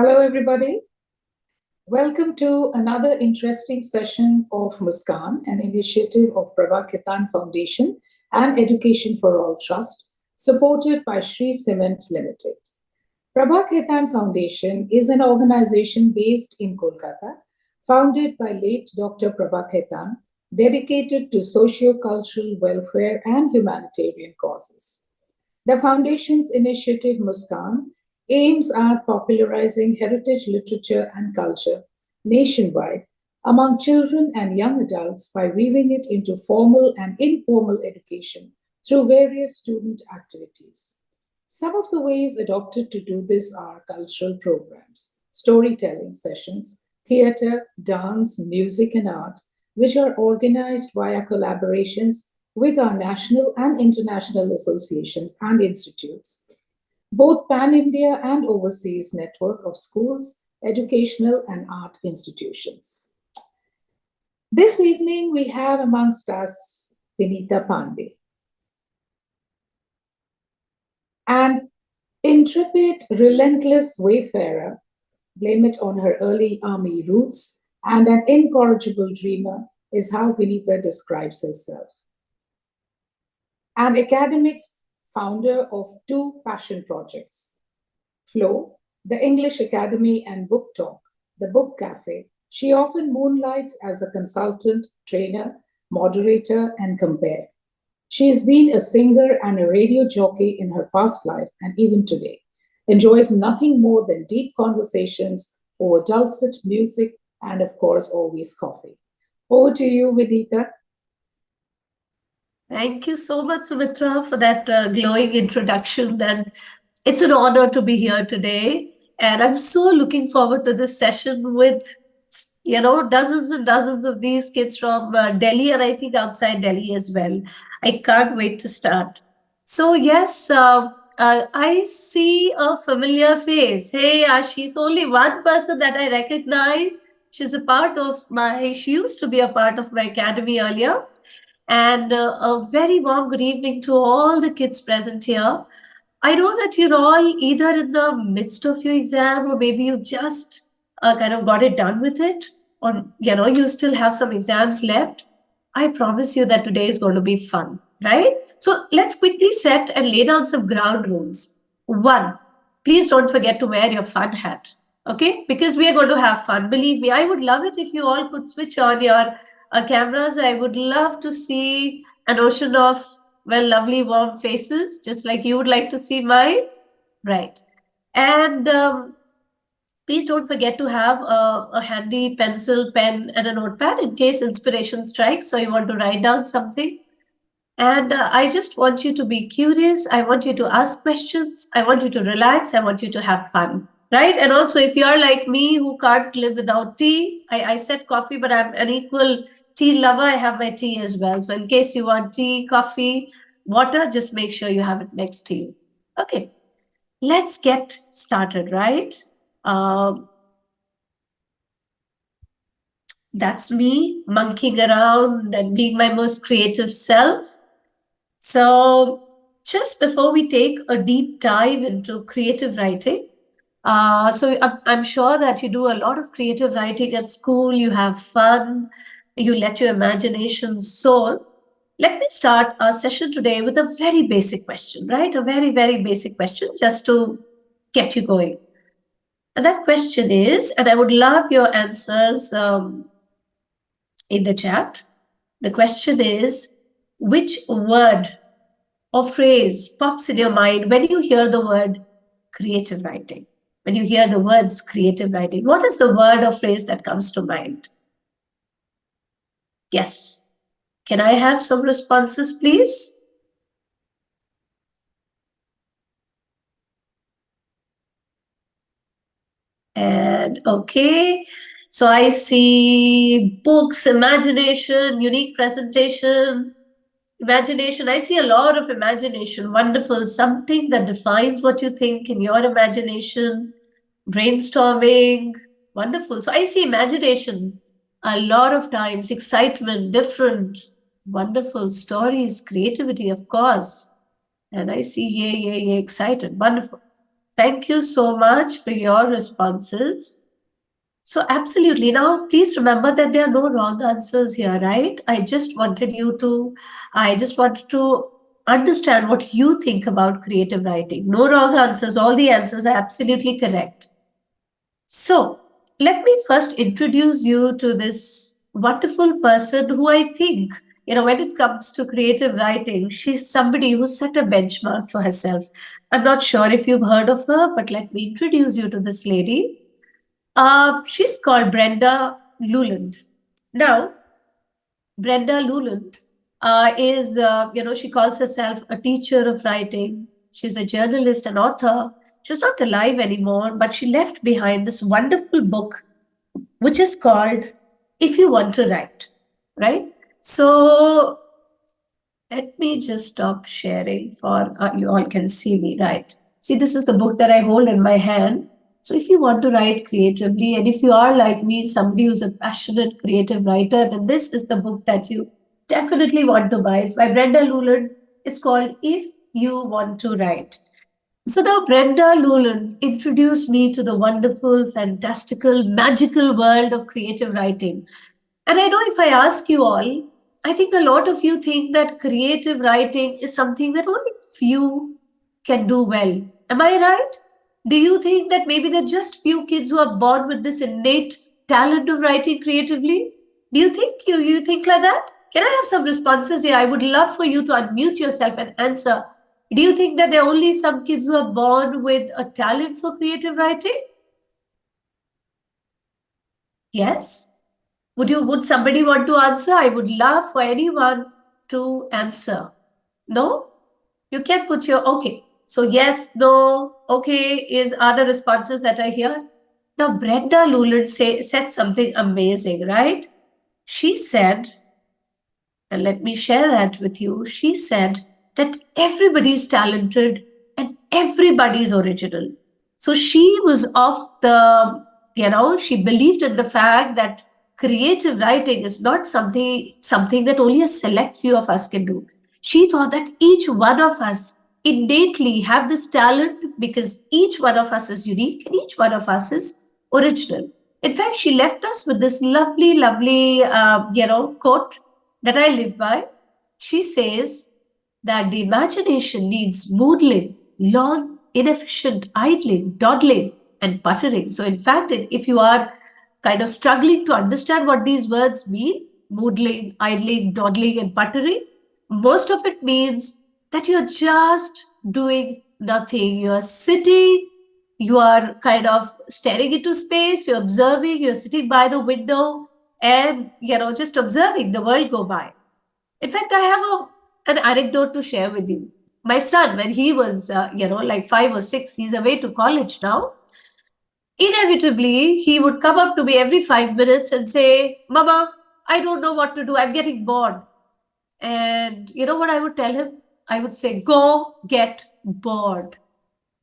Hello, everybody. Welcome to another interesting session of Muskaan, an initiative of Prabha Khaitan Foundation and Education for All Trust, supported by Shree Cement Limited. Prabha Khaitan Foundation is an organization based in Kolkata, founded by late Dr. Prabha Khaitan, dedicated to socio-cultural welfare and humanitarian causes. The Foundation's initiative Muskaan aims at popularizing heritage literature and culture nationwide among children and young adults by weaving it into formal and informal education through various student activities. Some of the ways adopted to do this are cultural programs, storytelling sessions, theater, dance, music, and art, which are organized via collaborations with our national and international associations and institutes, both pan India and overseas network of schools, educational, and art institutions. This evening, we have amongst us Vinita Pandey, an intrepid, relentless wayfarer, blame it on her early army roots, and an incorrigible dreamer is how Vinita describes herself. An academic founder of two passion projects, Flow, the English Academy, and Book Talk, the Book Cafe. She often moonlights as a consultant, trainer, moderator, and compare. She has been a singer and a radio jockey in her past life and even today, enjoys nothing more than deep conversations over dulcet music and, of course, always coffee. Over to you, Vinita. Thank you so much, Sumitra, for that glowing introduction. And it's an honor to be here today. And I'm so looking forward to this session with, dozens and dozens of these kids from Delhi and I think outside Delhi as well. I can't wait to start. So, yes, I see a familiar face. Hey, she's only one person that I recognize. She used to be a part of my academy earlier. And a very warm good evening to all the kids present here. I know that you're all either in the midst of your exam or maybe you just kind of got it done with it, or you still have some exams left. I promise you that today is going to be fun, right? So let's quickly set and lay down some ground rules. One, please don't forget to wear your fun hat, okay? Because we are going to have fun. Believe me, I would love it if you all could switch on your cameras. I would love to see an ocean of, well, lovely warm faces, just like you would like to see mine. Right. And please don't forget to have a handy pencil, pen, and a notepad in case inspiration strikes or you want to write down something. And I just want you to be curious. I want you to ask questions. I want you to relax. I want you to have fun. Right. And also, if you're like me who can't live without tea, I said coffee, but I'm an equal tea lover. I have my tea as well. So in case you want tea, coffee, water, just make sure you have it next to you. Okay, let's get started, right? That's me monkeying around and being my most creative self. So just before we take a deep dive into creative writing, so I'm sure that you do a lot of creative writing at school, you have fun, you let your imagination soar. Let me start our session today with a very basic question, right? A very, very basic question just to get you going. And that question is, and I would love your answers in the chat. The question is, which word or phrase pops in your mind when you hear the word creative writing? When you hear the words creative writing, what is the word or phrase that comes to mind? Yes. Can I have some responses, please? And okay. So I see books, imagination, unique presentation, imagination. I see a lot of imagination. Wonderful. Something that defines what you think in your imagination. Brainstorming. Wonderful. So I see imagination a lot of times, excitement, different, wonderful stories, creativity, of course. And I see, excited. Wonderful. Thank you so much for your responses. So, absolutely. Now, please remember that there are no wrong answers here, right? I just wanted to understand what you think about creative writing. No wrong answers. All the answers are absolutely correct. So, let me first introduce you to this wonderful person who I think, when it comes to creative writing, she's somebody who set a benchmark for herself. I'm not sure if you've heard of her, but let me introduce you to this lady. She's called Brenda Luland. Now, Brenda Luland she calls herself a teacher of writing. She's a journalist and author. She's not alive anymore, but she left behind this wonderful book, which is called If You Want to Write, right? So let me just stop sharing for you all can see me, right? See, this is the book that I hold in my hand. So if you want to write creatively, and if you are like me, somebody who's a passionate creative writer, then this is the book that you definitely want to buy. It's by Brenda Luland. It's called If You Want to Write. So now Brenda Luland introduced me to the wonderful, fantastical, magical world of creative writing. And I know if I ask you all, I think a lot of you think that creative writing is something that only few can do well. Am I right? Do you think that maybe there are just few kids who are born with this innate talent of writing creatively? Do you think you think like that? Can I have some responses here? I would love for you to unmute yourself and answer. Do you think that there are only some kids who are born with a talent for creative writing? Yes? Would somebody want to answer? I would love for anyone to answer. No? You can put your okay. So yes, no, okay is other responses that I hear. Now Brenda Luland said something amazing, right? She said, and let me share that with you. She said that everybody's talented and everybody's original. So she was of she believed in the fact that creative writing is not something that only a select few of us can do. She thought that each one of us innately have this talent because each one of us is unique and each one of us is original. In fact, she left us with this lovely, lovely, quote that I live by. She says that the imagination needs moodling, long, inefficient idling, dawdling, and puttering. So, in fact, if you are kind of struggling to understand what these words mean, moodling, idling, dawdling, and puttering, most of it means that you're just doing nothing. You're sitting, you are kind of staring into space, you're observing, you're sitting by the window and, just observing the world go by. In fact, I have an anecdote to share with you. My son, when he was, like 5 or 6, he's away to college now. Inevitably, he would come up to me every 5 minutes and say, Mama, I don't know what to do. I'm getting bored. And you know what I would tell him? I would say, go get bored.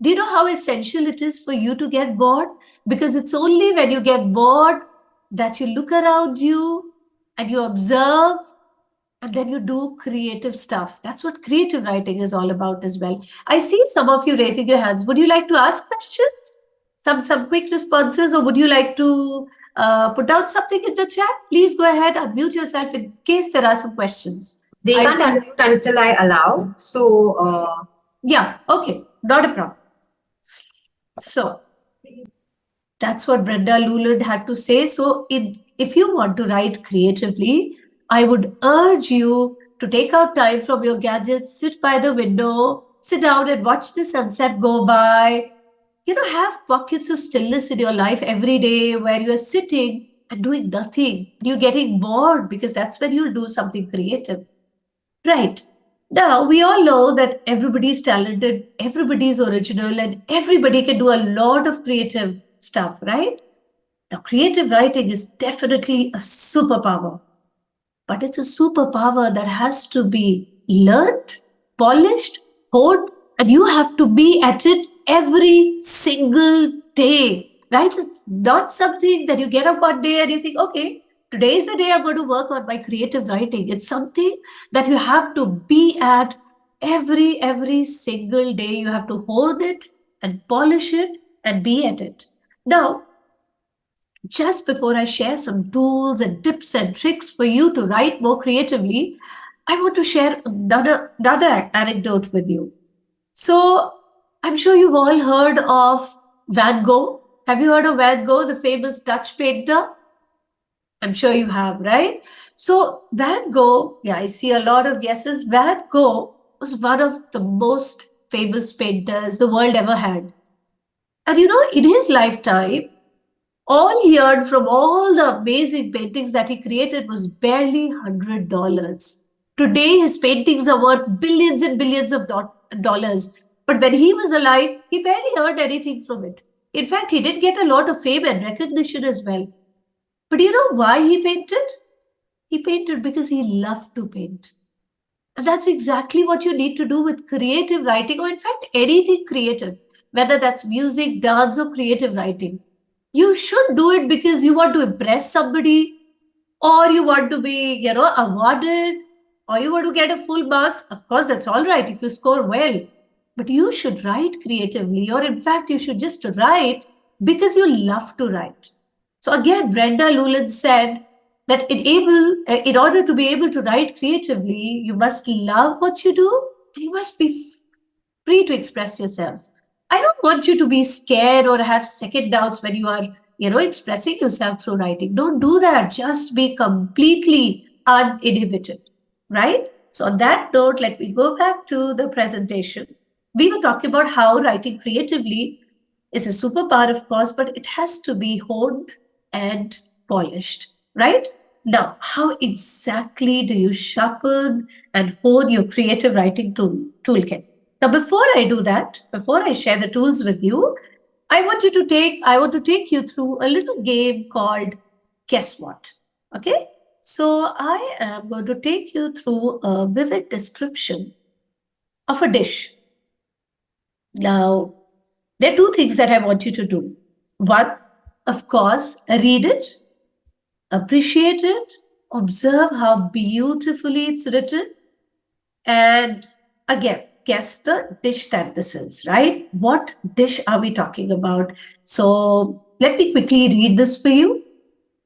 Do you know how essential it is for you to get bored? Because it's only when you get bored that you look around you and you observe and then you do creative stuff. That's what creative writing is all about as well. I see some of you raising your hands. Would you like to ask questions? Some quick responses, or would you like to put out something in the chat? Please go ahead, unmute yourself in case there are some questions. They can't unmute until I allow. So, yeah, okay, not a problem. So, that's what Brenda Luland had to say. So, if you want to write creatively, I would urge you to take out time from your gadgets, sit by the window, sit down and watch the sunset go by. Have pockets of stillness in your life every day where you're sitting and doing nothing. You're getting bored because that's when you'll do something creative. Right. Now, we all know that everybody's talented, everybody's original, and everybody can do a lot of creative stuff, right? Now, creative writing is definitely a superpower, but it's a superpower that has to be learned, polished, honed, and you have to be at it every single day, right? It's not something that you get up one day and you think, okay, today is the day I'm going to work on my creative writing. It's something that you have to be at every single day. You have to hone it and polish it and be at it. Now, just before I share some tools and tips and tricks for you to write more creatively, I want to share another anecdote with you. So, I'm sure you've all heard of Van Gogh. Have you heard of Van Gogh, the famous Dutch painter? I'm sure you have, right? So, Van Gogh, yeah, I see a lot of guesses. Van Gogh was one of the most famous painters the world ever had. And in his lifetime, all he earned from all the amazing paintings that he created was barely $100. Today, his paintings are worth billions and billions of dollars. But when he was alive, he barely earned anything from it. In fact, he did get a lot of fame and recognition as well. But you know why he painted? He painted because he loved to paint. And that's exactly what you need to do with creative writing, or in fact, anything creative, whether that's music, dance, or creative writing. You should do it because you want to impress somebody, or you want to be, awarded, or you want to get a full marks. Of course, that's all right if you score well. But you should write creatively, or in fact, you should just write because you love to write. So again, Brenda Lulin said that in order to be able to write creatively, you must love what you do and you must be free to express yourselves. I don't want you to be scared or have second doubts when you are, expressing yourself through writing. Don't do that. Just be completely uninhibited, right? So on that note, let me go back to the presentation. We were talking about how writing creatively is a superpower, of course, but it has to be honed and polished, right? Now, how exactly do you sharpen and hone your creative writing toolkit? Now, before I do that, before I share the tools with you, I want to take you through a little game called Guess What? Okay? So I am going to take you through a vivid description of a dish. Now, there are two things that I want you to do. One, of course, read it, appreciate it, observe how beautifully it's written, and again, guess the dish that this is, right? What dish are we talking about? So let me quickly read this for you.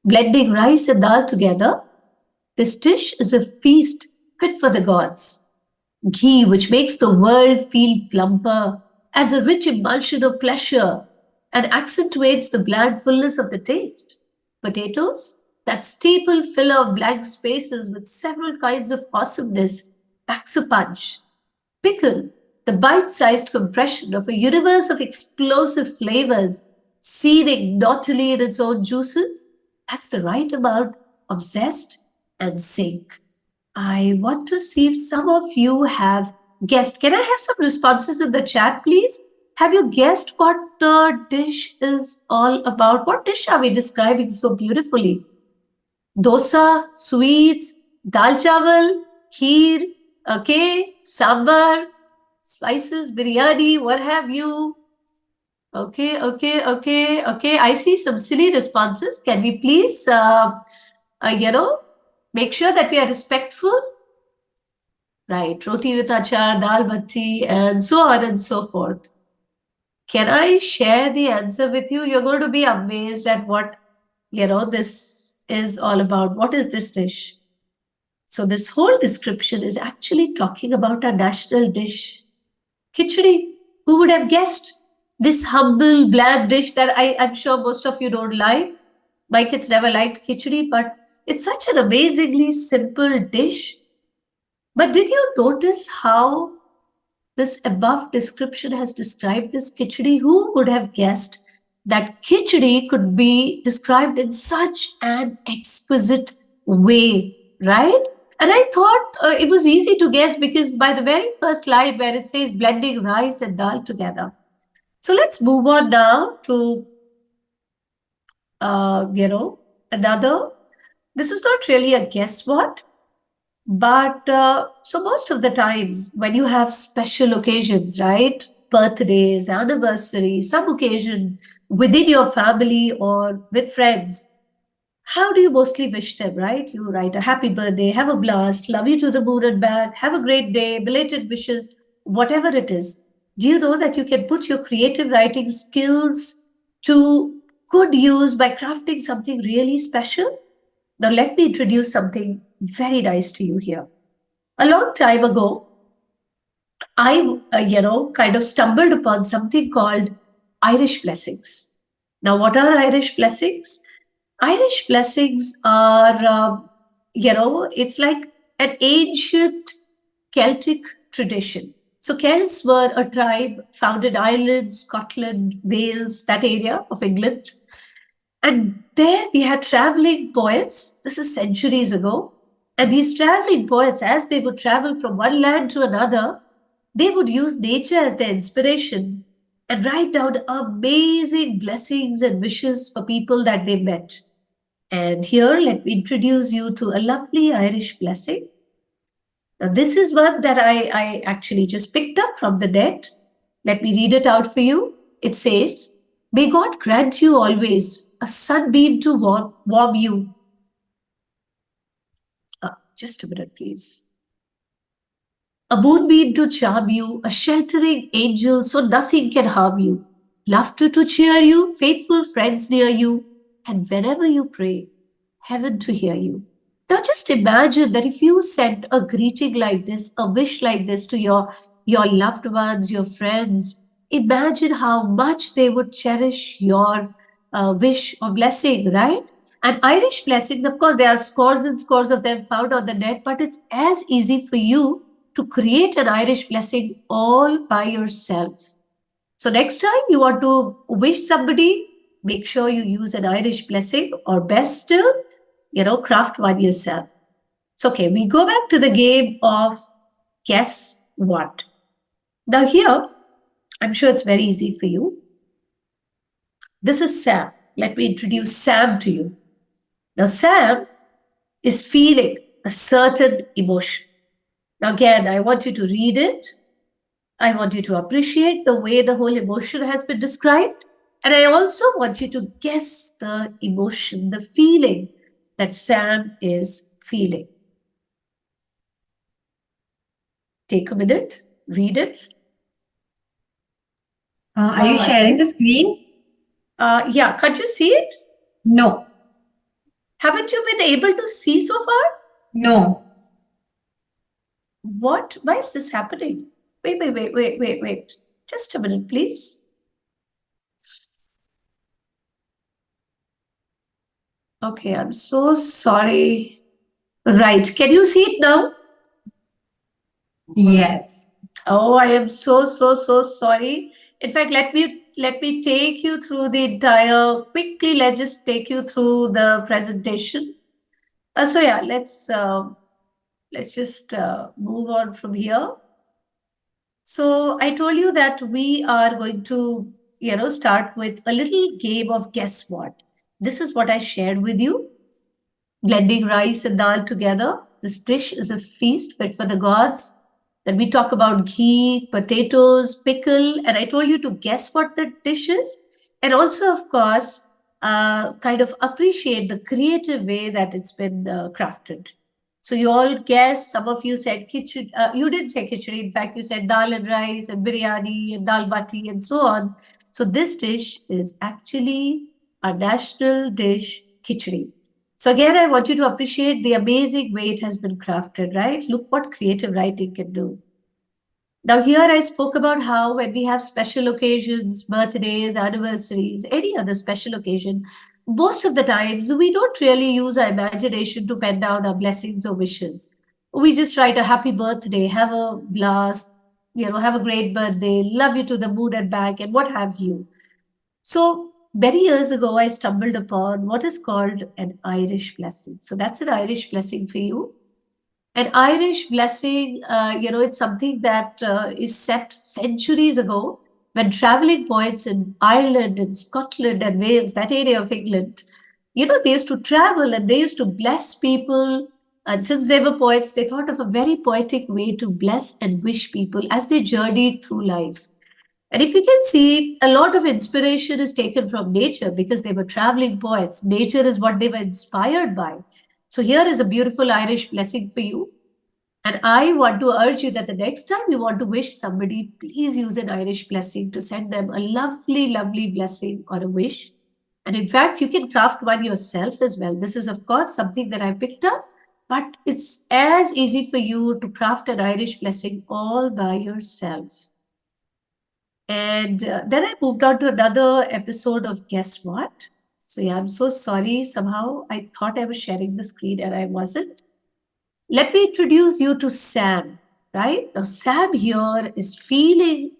Blending rice and dal together, this dish is a feast fit for the gods. Ghee, which makes the world feel plumper, adds a rich emulsion of pleasure and accentuates the bland fullness of the taste. Potatoes, that staple filler of blank spaces with several kinds of awesomeness, packs a punch. Pickle, the bite-sized compression of a universe of explosive flavors, seething naughtily in its own juices, that's the right amount of zest and zink. I want to see if some of you have guessed. Can I have some responses in the chat, please? Have you guessed what the dish is all about? What dish are we describing so beautifully? Dosa, sweets, dal chawal, kheer, okay, sambar, spices, biryani, what have you? Okay. I see some silly responses. Can we please, make sure that we are respectful? Right, roti with achar, dal bhatti, and so on and so forth. Can I share the answer with you? You're going to be amazed at what, this is all about. What is this dish? So this whole description is actually talking about our national dish, khichdi. Who would have guessed? This humble, bland dish that I'm sure most of you don't like. My kids never liked khichdi, but it's such an amazingly simple dish. But did you notice how this above description has described this khichdi? Who would have guessed that khichdi could be described in such an exquisite way, right? And I thought it was easy to guess because by the very first line where it says blending rice and dal together. So let's move on now to, another. This is not really a guess what, but so most of the times when you have special occasions, right? Birthdays, anniversaries, some occasion within your family or with friends, how do you mostly wish them, right? You write a happy birthday, have a blast, love you to the moon and back, have a great day, belated wishes, whatever it is. Do you know that you can put your creative writing skills to good use by crafting something really special? Now, let me introduce something very nice to you here. A long time ago, I, kind of stumbled upon something called Irish blessings. Now, what are Irish blessings? Irish blessings are, it's like an ancient Celtic tradition. So, Celts were a tribe found in Ireland, Scotland, Wales, that area of England. And there we had traveling poets. This is centuries ago. And these traveling poets, as they would travel from one land to another, they would use nature as their inspiration and write down amazing blessings and wishes for people that they met. And here, let me introduce you to a lovely Irish blessing. Now, this is one that I actually just picked up from the net. Let me read it out for you. It says, "May God grant you always a sunbeam to warm you." Just a minute, please. "A moonbeam to charm you, a sheltering angel so nothing can harm you, laughter to cheer you, faithful friends near you, and whenever you pray, heaven to hear you." Now just imagine that if you sent a greeting like this, a wish like this to your loved ones, your friends, imagine how much they would cherish your wish or blessing, right? And Irish blessings, of course, there are scores and scores of them found on the net, but it's as easy for you to create an Irish blessing all by yourself. So next time you want to wish somebody, make sure you use an Irish blessing, or best still, craft one yourself. So, okay, we go back to the game of guess what. Now here, I'm sure it's very easy for you. This is Sam. Let me introduce Sam to you. Now, Sam is feeling a certain emotion. Now, again, I want you to read it. I want you to appreciate the way the whole emotion has been described. And I also want you to guess the emotion, the feeling that Sam is feeling. Take a minute, read it. Are you sharing the screen? Yeah, can't you see it? No. Haven't you been able to see so far? No. What? Why is this happening? Wait. Just a minute, please. Okay, I'm so sorry. Right, can you see it now? Yes. Oh, I am so sorry. In fact, let me take you through the entire quickly. Let's just take you through the presentation. So yeah, let's just move on from here. So I told you that we are going to start with a little game of guess what. This is what I shared with you. Blending rice and dal together. This dish is a feast fit for the gods. Then we talk about ghee, potatoes, pickle, and I told you to guess what the dish is. And also, of course, kind of appreciate the creative way that it's been crafted. So you all guess, some of you said khichdi, you didn't say khichdi, in fact, you said dal and rice and biryani and dal bati and so on. So this dish is actually a national dish, khichdi. So again, I want you to appreciate the amazing way it has been crafted, right? Look what creative writing can do. Now here I spoke about how when we have special occasions, birthdays, anniversaries, any other special occasion, most of the times we don't really use our imagination to pen down our blessings or wishes. We just write a happy birthday, have a blast, have a great birthday, love you to the moon and back, and what have you. So many years ago, I stumbled upon what is called an Irish blessing. So that's an Irish blessing for you. An Irish blessing, it's something that is set centuries ago when traveling poets in Ireland and Scotland and Wales, that area of England, they used to travel and they used to bless people. And since they were poets, they thought of a very poetic way to bless and wish people as they journeyed through life. And if you can see, a lot of inspiration is taken from nature because they were traveling poets. Nature is what they were inspired by. So here is a beautiful Irish blessing for you. And I want to urge you that the next time you want to wish somebody, please use an Irish blessing to send them a lovely, lovely blessing or a wish. And in fact, you can craft one yourself as well. This is, of course, something that I picked up, but it's as easy for you to craft an Irish blessing all by yourself. And then I moved on to another episode of Guess What? So, yeah, I'm so sorry. Somehow I thought I was sharing the screen and I wasn't. Let me introduce you to Sam, right? Now, Sam here is feeling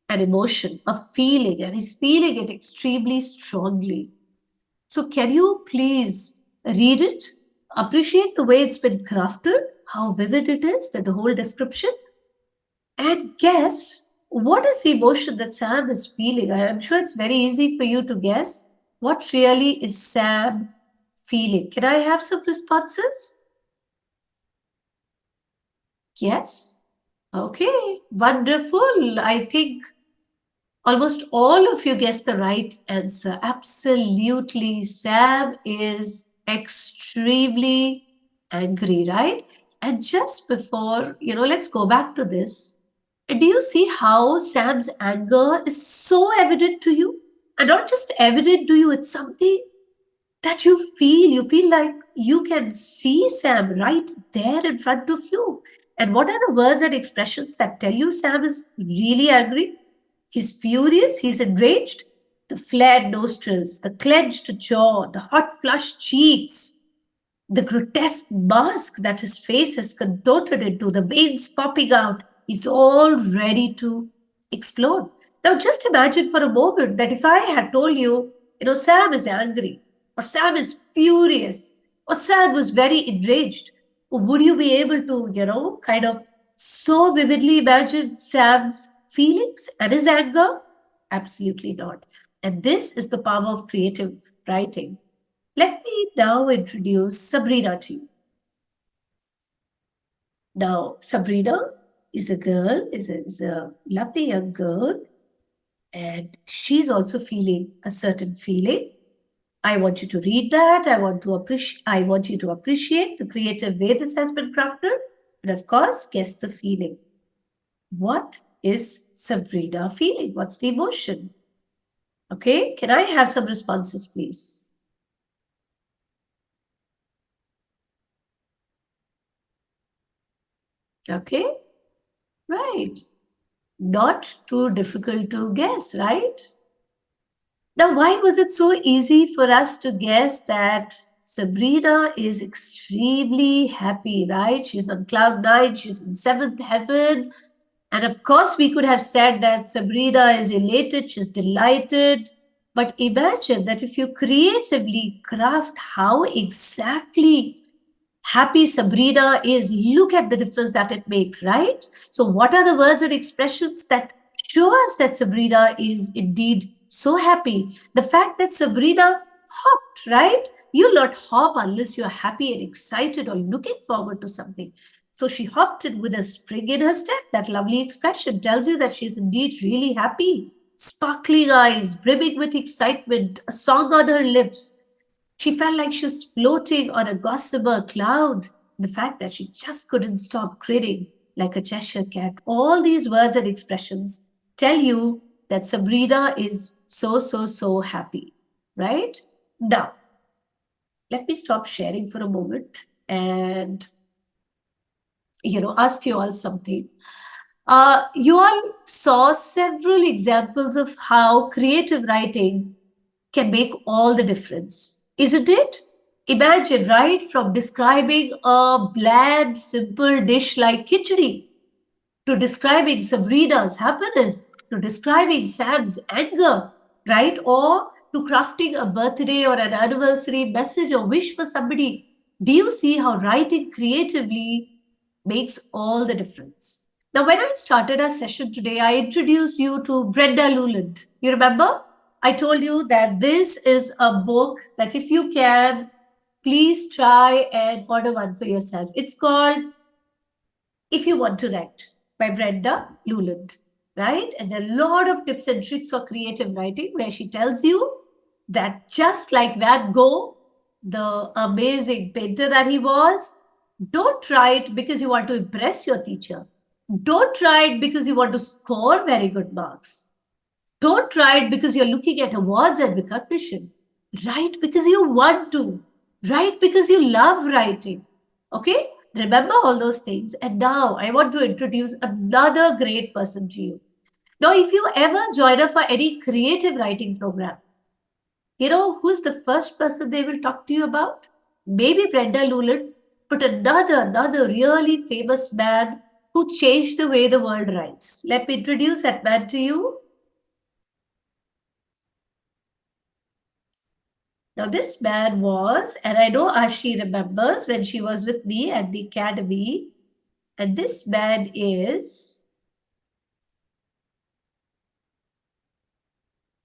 an emotion, a feeling, and he's feeling it extremely strongly. So, can you please read it? Appreciate the way it's been crafted, how vivid it is, that the whole description, and guess what is the emotion that Sam is feeling. I'm sure it's very easy for you to guess what really is Sam feeling. Can I have some responses? Yes. Okay, wonderful. I think almost all of you guessed the right answer. Absolutely. Sam is extremely angry, right? And just before, let's go back to this. Do you see how Sam's anger is so evident to you? And not just evident to you, it's something that you feel. You feel like you can see Sam right there in front of you. And what are the words and expressions that tell you Sam is really angry? He's furious, he's enraged. The flared nostrils, the clenched jaw, the hot flushed cheeks, the grotesque mask that his face is contorted into, the veins popping out, is all ready to explode. Now, just imagine for a moment that if I had told you, Sam is angry, or Sam is furious, or Sam was very enraged, would you be able to, kind of so vividly imagine Sam's feelings and his anger? Absolutely not. And this is the power of creative writing. Let me now introduce Sabrina to you. Now, Sabrina is a girl, is a lovely young girl, and she's also feeling a certain feeling. I want you to read that. I want you to appreciate the creative way this has been crafted, and of course, guess the feeling. What is Sabrina feeling? What's the emotion? Okay, can I have some responses, please? Okay, right. Not too difficult to guess, right? Now, why was it so easy for us to guess that Sabrina is extremely happy, right? She's on cloud nine, she's in seventh heaven. And of course, we could have said that Sabrina is elated, she's delighted. But imagine that if you creatively craft how exactly happy Sabrina is, look at the difference that it makes, right? So what are the words and expressions that show us that Sabrina is indeed so happy? The fact that Sabrina hopped, right? You'll not hop unless you're happy and excited or looking forward to something. So she hopped in with a spring in her step. That lovely expression tells you that she's indeed really happy. Sparkling eyes, brimming with excitement, a song on her lips. She felt like she was floating on a gossamer cloud. The fact that she just couldn't stop grinning like a Cheshire cat. All these words and expressions tell you that Sabrina is so, so, so happy, right? Now, let me stop sharing for a moment and, ask you all something. You all saw several examples of how creative writing can make all the difference, isn't it? Imagine, right, from describing a bland, simple dish like khichdi to describing Sabrina's happiness, to describing Sam's anger, right, or to crafting a birthday or an anniversary message or wish for somebody. Do you see how writing creatively makes all the difference? Now, when I started our session today, I introduced you to Brenda Luland. You remember? I told you that this is a book that if you can, please try and order one for yourself. It's called If You Want to Write by Brenda Luland, right? And there are a lot of tips and tricks for creative writing where she tells you that just like Van Gogh, the amazing painter that he was, Don't try it because you want to impress your teacher. Don't try it because you want to score very good marks. Don't try it because you're looking at awards and recognition. Write because you want to. Write because you love writing. Okay? Remember all those things. And now I want to introduce another great person to you. Now, if you ever join up for any creative writing program, you know who's the first person they will talk to you about? Maybe Brenda Lulin, but another really famous man who changed the way the world writes. Let me introduce that man to you. Now, this man was, and I know Ashi remembers when she was with me at the academy, and this man is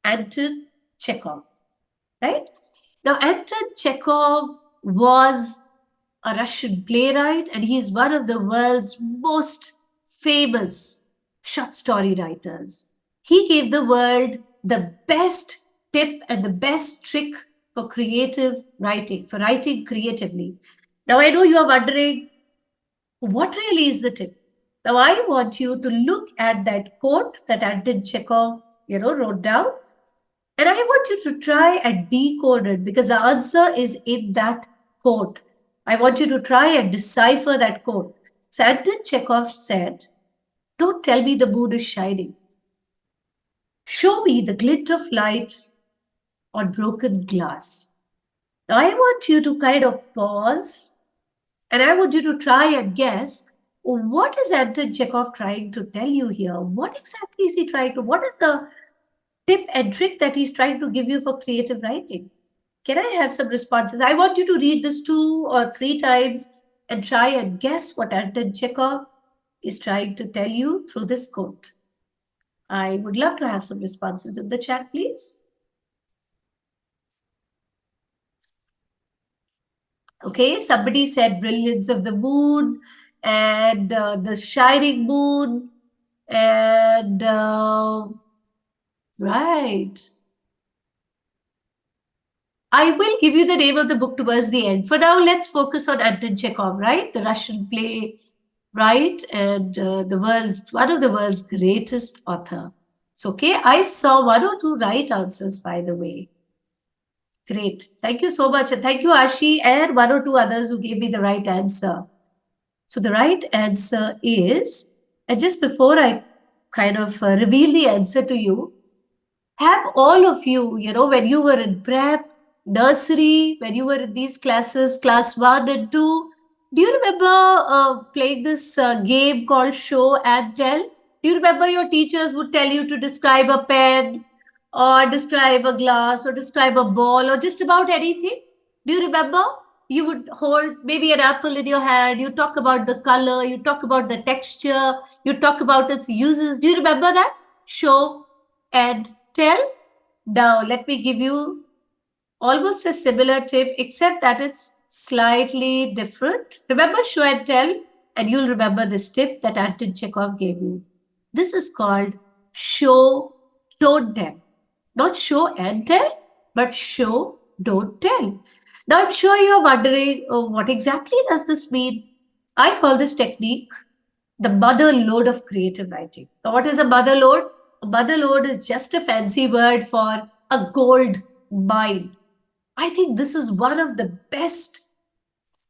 Anton Chekhov, right? Now, Anton Chekhov was a Russian playwright, and he is one of the world's most famous short story writers. He gave the world the best tip and the best trick for creative writing, for writing creatively. Now, I know you are wondering, what really is the tip? Now, I want you to look at that quote that Anton Chekhov, wrote down, and I want you to try and decode it because the answer is in that quote. I want you to try and decipher that quote. So Anton Chekhov said, "Don't tell me the moon is shining. Show me the glint of light on broken glass." Now I want you to kind of pause and I want you to try and guess, what is Anton Chekhov trying to tell you here? What exactly is he trying to, what is the tip and trick that he's trying to give you for creative writing? Can I have some responses? I want you to read this 2 or 3 times and try and guess what Anton Chekhov is trying to tell you through this quote. I would love to have some responses in the chat, please. Okay, somebody said brilliance of the moon and the shining moon and right. I will give you the name of the book towards the end. For now, let's focus on Anton Chekhov, right? The Russian play, right? And one of the world's greatest author. So, okay, I saw 1 or 2 right answers, by the way. Great. Thank you so much. And thank you, Ashi, and 1 or 2 others who gave me the right answer. So the right answer is, and just before I kind of reveal the answer to you, have all of you, when you were in prep, nursery, when you were in these classes, class 1 and 2, do you remember playing this game called show and tell? Do you remember your teachers would tell you to describe a pen or describe a glass or describe a ball or just about anything? Do you remember? You would hold maybe an apple in your hand, you talk about the color, you talk about the texture, you talk about its uses. Do you remember that? Show and tell. Now, let me give you almost a similar tip, except that it's slightly different. Remember show and tell, and you'll remember this tip that Anton Chekhov gave you. This is called show, don't tell. Not show and tell, but show, don't tell. Now, I'm sure you're wondering, oh, what exactly does this mean? I call this technique the mother lode of creative writing. Now, what is a mother lode? A mother lode is just a fancy word for a gold mine. I think this is one of the best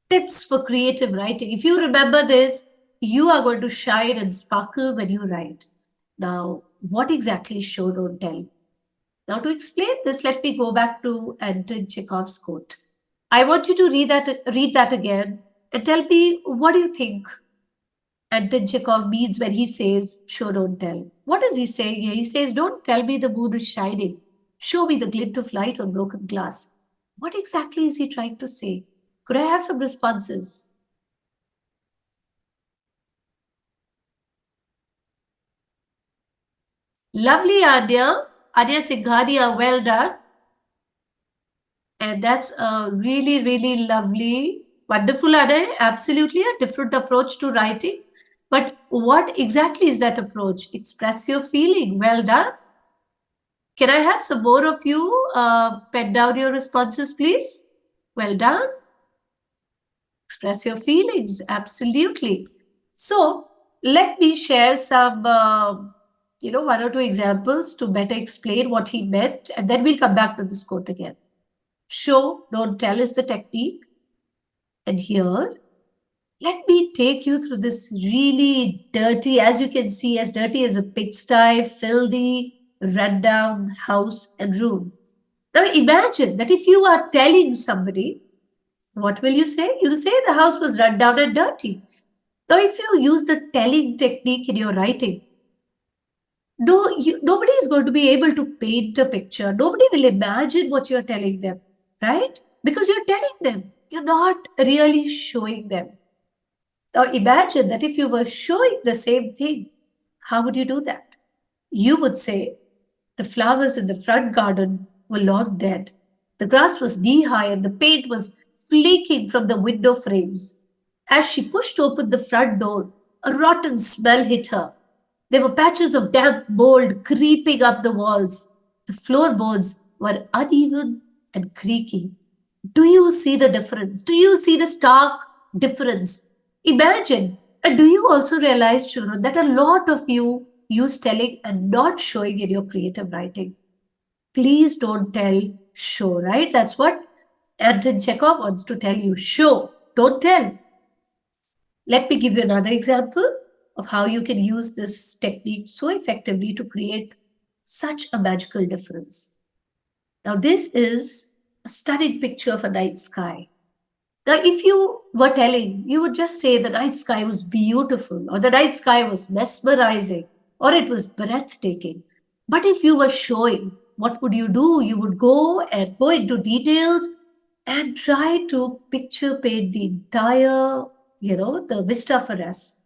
tips for creative writing. If you remember this, you are going to shine and sparkle when you write. Now, what exactly is show, don't tell? Now, to explain this, let me go back to Anton Chekhov's quote. I want you to read that again and tell me, what do you think Anton Chekhov means when he says, show, don't tell? What is he saying here? He says, don't tell me the moon is shining. Show me the glint of light on broken glass. What exactly is he trying to say? Could I have some responses? Lovely, Anya. Anya Singhania, well done. And that's a really, really lovely, wonderful, Anya. Absolutely a different approach to writing. But what exactly is that approach? Express your feeling. Well done. Can I have some more of you pen down your responses, please? Well done. express your feelings. Absolutely. So let me share some, one or two examples to better explain what he meant, and then we'll come back to this quote again. Show, don't tell is the technique. And here, let me take you through this really dirty, as you can see, as dirty as a pigsty, filthy, run-down house and room. Now imagine that if you are telling somebody, what will you say? You'll say the house was run down and dirty. Now if you use the telling technique in your writing, nobody is going to be able to paint a picture. Nobody will imagine what you're telling them, right? Because you're telling them. You're not really showing them. Now imagine that if you were showing the same thing, how would you do that? You would say, the flowers in the front garden were long dead. The grass was knee-high and the paint was flaking from the window frames. As she pushed open the front door, a rotten smell hit her. There were patches of damp mold creeping up the walls. The floorboards were uneven and creaky. Do you see the difference? Do you see the stark difference? Imagine, and do you also realize, children, that a lot of you use telling and not showing in your creative writing? Please don't tell, show, right? That's what Anton Chekhov wants to tell you. Show, don't tell. Let me give you another example of how you can use this technique so effectively to create such a magical difference. Now, this is a stunning picture of a night sky. Now, if you were telling, you would just say the night sky was beautiful, or the night sky was mesmerizing, or it was breathtaking. But if you were showing, what would you do? You would go into details and try to picture paint the entire, the vista for us.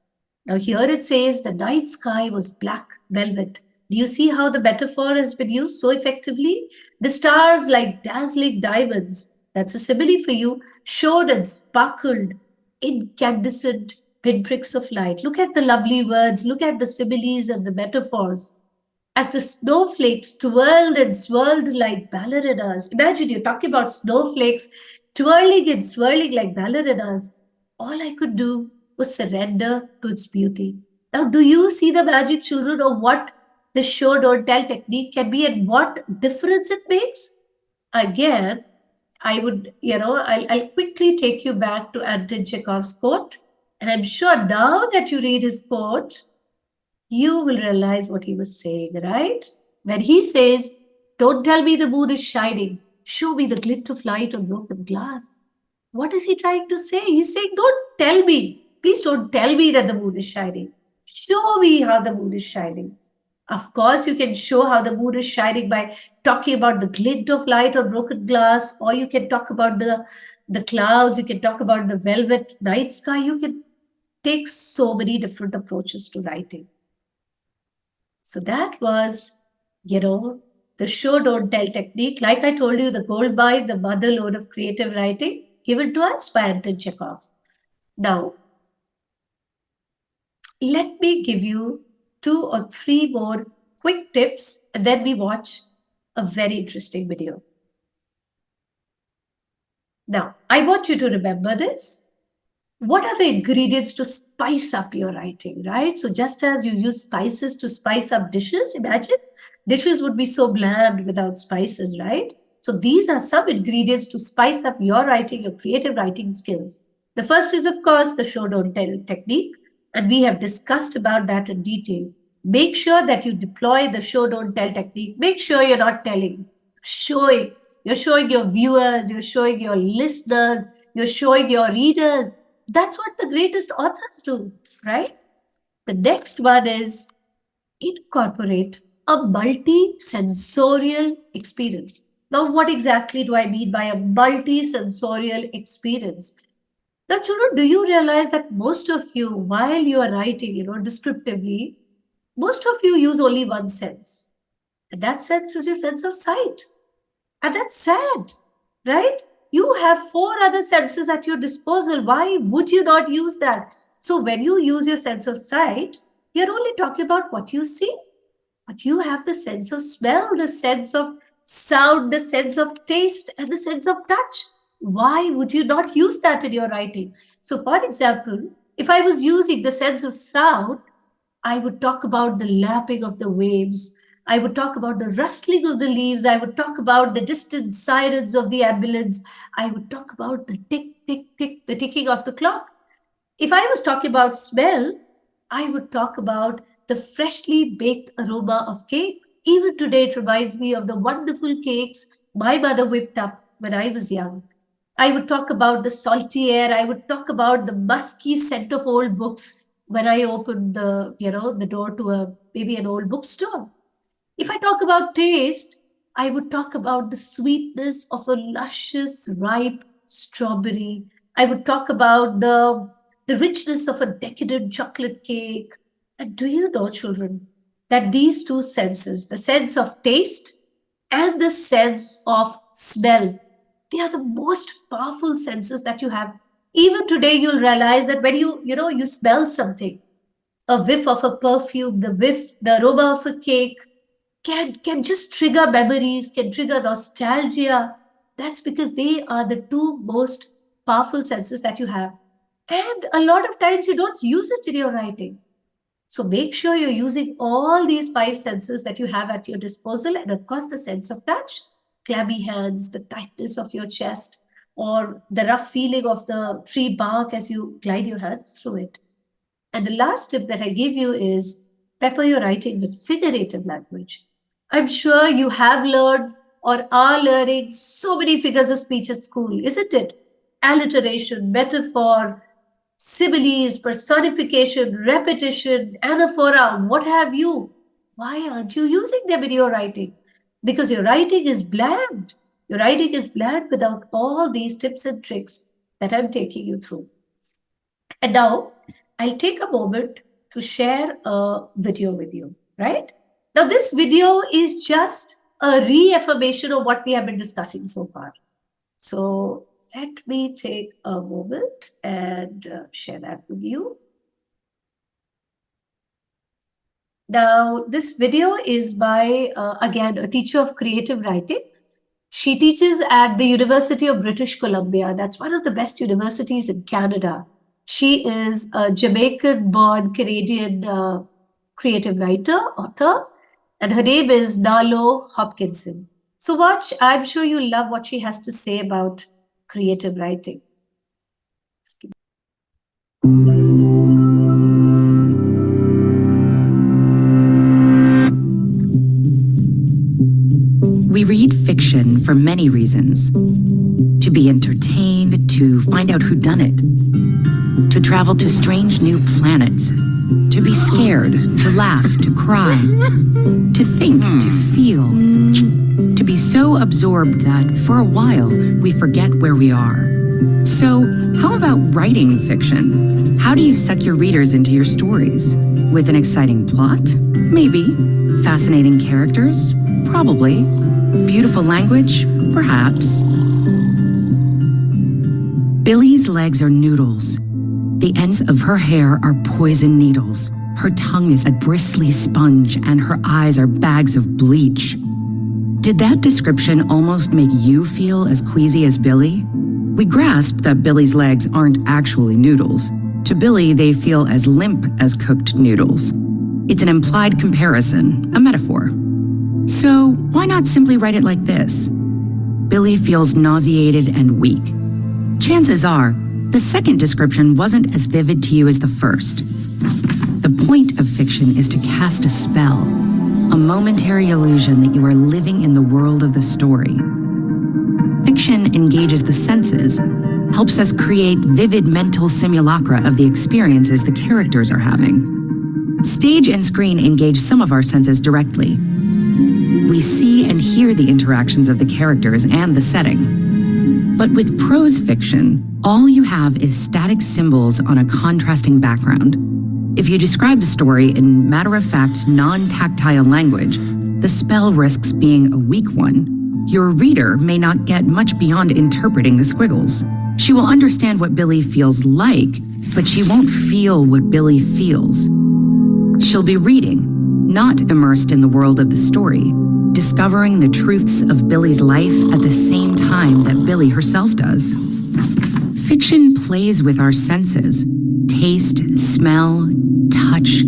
Now here it says the night sky was black velvet. Do you see how the metaphor has been used so effectively? The stars, like dazzling diamonds, that's a simile for you, shone and sparkled, incandescent pinpricks of light. Look at the lovely words, look at the similes and the metaphors. As the snowflakes twirled and swirled like ballerinas. Imagine you're talking about snowflakes twirling and swirling like ballerinas. All I could do was surrender to its beauty. Now, do you see the magic, children, of what the show don't tell technique can be and what difference it makes? Again, I would, I'll quickly take you back to Anton Chekhov's quote. And I'm sure now that you read his quote, you will realize what he was saying, right? When he says, don't tell me the moon is shining, show me the glint of light on broken glass. What is he trying to say? He's saying, don't tell me. Please don't tell me that the moon is shining. Show me how the moon is shining. Of course, you can show how the moon is shining by talking about the glint of light on broken glass, or you can talk about the clouds, you can talk about the velvet night sky. You can take so many different approaches to writing. So that was, the show don't tell technique. Like I told you, the gold mine, the mother lode of creative writing, given to us by Anton Chekhov. Now, let me give you 2 or 3 more quick tips, and then we watch a very interesting video. Now, I want you to remember this. What are the ingredients to spice up your writing, right? So just as you use spices to spice up dishes, imagine dishes would be so bland without spices, right? So these are some ingredients to spice up your writing, your creative writing skills. The first is, of course, the show don't tell technique, and we have discussed about that in detail. Make sure that you deploy the show don't tell technique. Make sure you're not telling, showing. You're showing your viewers, you're showing your listeners, you're showing your readers. That's what the greatest authors do, right? The next one is incorporate a multi-sensorial experience. Now, what exactly do I mean by a multi-sensorial experience? Now, children, do you realize that most of you, while you are writing, descriptively, most of you use only one sense. And that sense is your sense of sight. And that's sad, right? You have 4 other senses at your disposal. Why would you not use that? So when you use your sense of sight, you're only talking about what you see. But you have the sense of smell, the sense of sound, the sense of taste, and the sense of touch. Why would you not use that in your writing? So, for example, if I was using the sense of sound, I would talk about the lapping of the waves. I would talk about the rustling of the leaves. I would talk about the distant sirens of the ambulance. I would talk about the tick, tick, tick, the ticking of the clock. If I was talking about smell, I would talk about the freshly baked aroma of cake. Even today, it reminds me of the wonderful cakes my mother whipped up when I was young. I would talk about the salty air. I would talk about the musky scent of old books when I opened the door to maybe an old bookstore. If I talk about taste, I would talk about the sweetness of a luscious, ripe strawberry. I would talk about the richness of a decadent chocolate cake. And do you know, children, that these two senses, the sense of taste and the sense of smell, they are the most powerful senses that you have. Even today, you'll realize that when you smell something, a whiff of a perfume, the aroma of a cake can just trigger memories, can trigger nostalgia. That's because they are the two most powerful senses that you have. And a lot of times you don't use it in your writing. So make sure you're using all these 5 senses that you have at your disposal. And of course, the sense of touch, clammy hands, the tightness of your chest, or the rough feeling of the tree bark as you glide your hands through it. And the last tip that I give you is pepper your writing with figurative language. I'm sure you have learned or are learning so many figures of speech at school, isn't it? Alliteration, metaphor, similes, personification, repetition, anaphora, what have you? Why aren't you using them in your writing? Because your writing is bland. Your writing is bland without all these tips and tricks that I'm taking you through. And now I'll take a moment to share a video with you, right? Now, this video is just a reaffirmation of what we have been discussing so far. So let me take a moment and share that with you. Now, this video is by, again, a teacher of creative writing. She teaches at the University of British Columbia. That's one of the best universities in Canada. She is a Jamaican-born Canadian creative writer, author, and her name is Nalo Hopkinson. So watch, I'm sure you'll love what she has to say about creative writing. We read fiction for many reasons. To be entertained, to find out whodunit, to travel to strange new planets, to be scared, to laugh, to cry, to think, to feel, to be so absorbed that for a while we forget where we are. So, how about writing fiction? How do you suck your readers into your stories? With an exciting plot? Maybe. Fascinating characters? Probably. Beautiful language? Perhaps. Billy's legs are noodles. The ends of her hair are poison needles. Her tongue is a bristly sponge, and her eyes are bags of bleach. Did that description almost make you feel as queasy as Billy? We grasp that Billy's legs aren't actually noodles. To Billy, they feel as limp as cooked noodles. It's an implied comparison, a metaphor. So why not simply write it like this? Billy feels nauseated and weak. Chances are, the second description wasn't as vivid to you as the first. The point of fiction is to cast a spell, a momentary illusion that you are living in the world of the story. Fiction engages the senses, helps us create vivid mental simulacra of the experiences the characters are having. Stage and screen engage some of our senses directly. We see and hear the interactions of the characters and the setting. But with prose fiction, all you have is static symbols on a contrasting background. If you describe the story in matter-of-fact, non-tactile language, the spell risks being a weak one. Your reader may not get much beyond interpreting the squiggles. She will understand what Billy feels like, but she won't feel what Billy feels. She'll be reading, not immersed in the world of the story, discovering the truths of Billy's life at the same time that Billy herself does. Fiction plays with our senses: taste, smell, touch,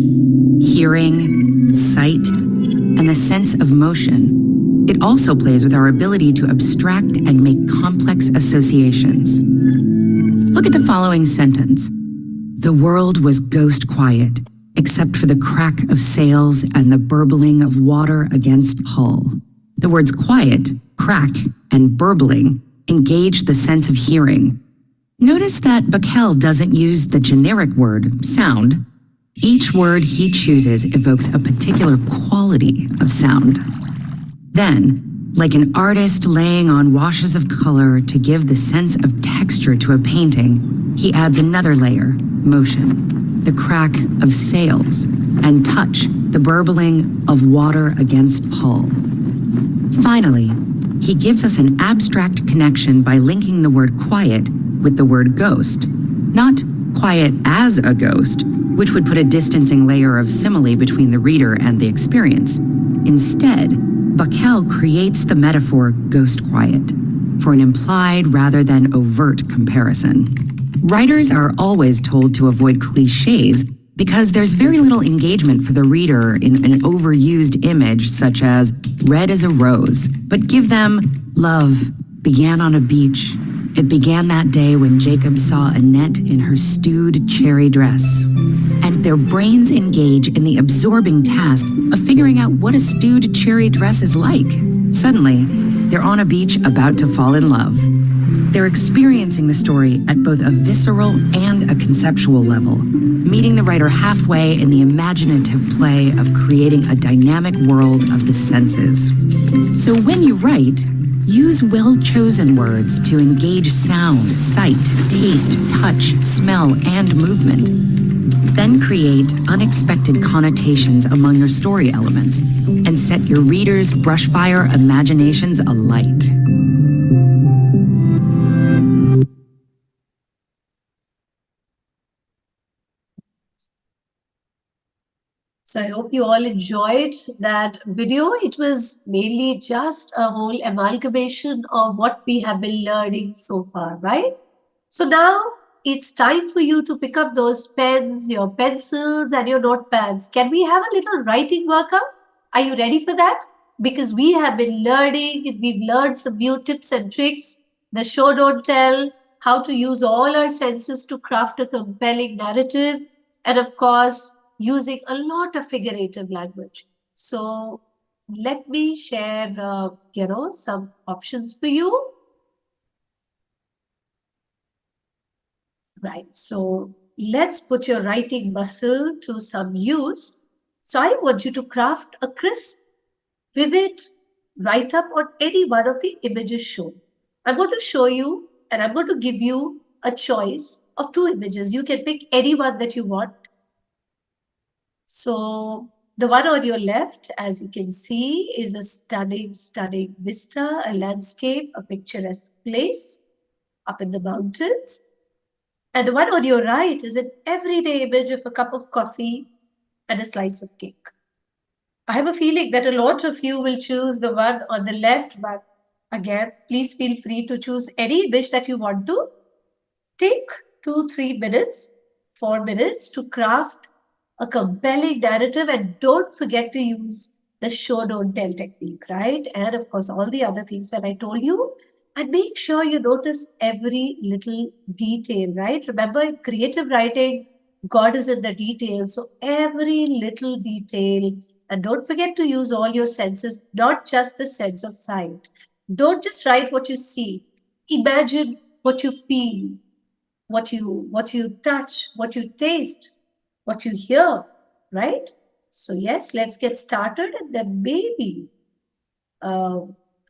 hearing, sight, and the sense of motion. It also plays with our ability to abstract and make complex associations. Look at the following sentence. The world was ghost quiet, except for the crack of sails and the burbling of water against hull. The words quiet, crack, and burbling engage the sense of hearing. Notice that Bacall doesn't use the generic word, sound. Each word he chooses evokes a particular quality of sound. Then, like an artist laying on washes of color to give the sense of texture to a painting, he adds another layer, motion, the crack of sails, and touch, the burbling of water against hull. Finally, he gives us an abstract connection by linking the word quiet with the word ghost. Not quiet as a ghost, which would put a distancing layer of simile between the reader and the experience. Instead, Bacall creates the metaphor ghost quiet for an implied rather than overt comparison. Writers are always told to avoid cliches because there's very little engagement for the reader in an overused image such as red as a rose, but give them love began on a beach. It began that day when Jacob saw Annette in her stewed cherry dress. And their brains engage in the absorbing task of figuring out what a stewed cherry dress is like. Suddenly, they're on a beach about to fall in love. They're experiencing the story at both a visceral and a conceptual level, meeting the writer halfway in the imaginative play of creating a dynamic world of the senses. So when you write, use well-chosen words to engage sound, sight, taste, touch, smell, and movement. Then create unexpected connotations among your story elements and set your readers' brushfire imaginations alight. So I hope you all enjoyed that video. It was mainly just a whole amalgamation of what we have been learning so far, right? So now it's time for you to pick up those pens, your pencils, and your notepads. Can we have a little writing workout? Are you ready for that? Because we have been learning, we've learned some new tips and tricks, the show don't tell, how to use all our senses to craft a compelling narrative, and of course, using a lot of figurative language. So let me share, some options for you. Right, so let's put your writing muscle to some use. So I want you to craft a crisp, vivid write-up on any one of the images shown. I'm going to show you and I'm going to give you a choice of two images. You can pick any one that you want. So the one on your left, as you can see, is a stunning, stunning vista, a landscape, a picturesque place up in the mountains. And the one on your right is an everyday image of a cup of coffee and a slice of cake. I have a feeling that a lot of you will choose the one on the left, but again, please feel free to choose any image that you want to. Take 2-3 minutes, 4 minutes to craft a compelling narrative, and don't forget to use the show don't tell technique, right? And of course, all the other things that I told you. And make sure you notice every little detail, right? Remember, in creative writing, God is in the details. So every little detail. And don't forget to use all your senses, not just the sense of sight. Don't just write what you see. Imagine what you feel, what you touch, what you taste, what you hear, right? So yes, let's get started, and then maybe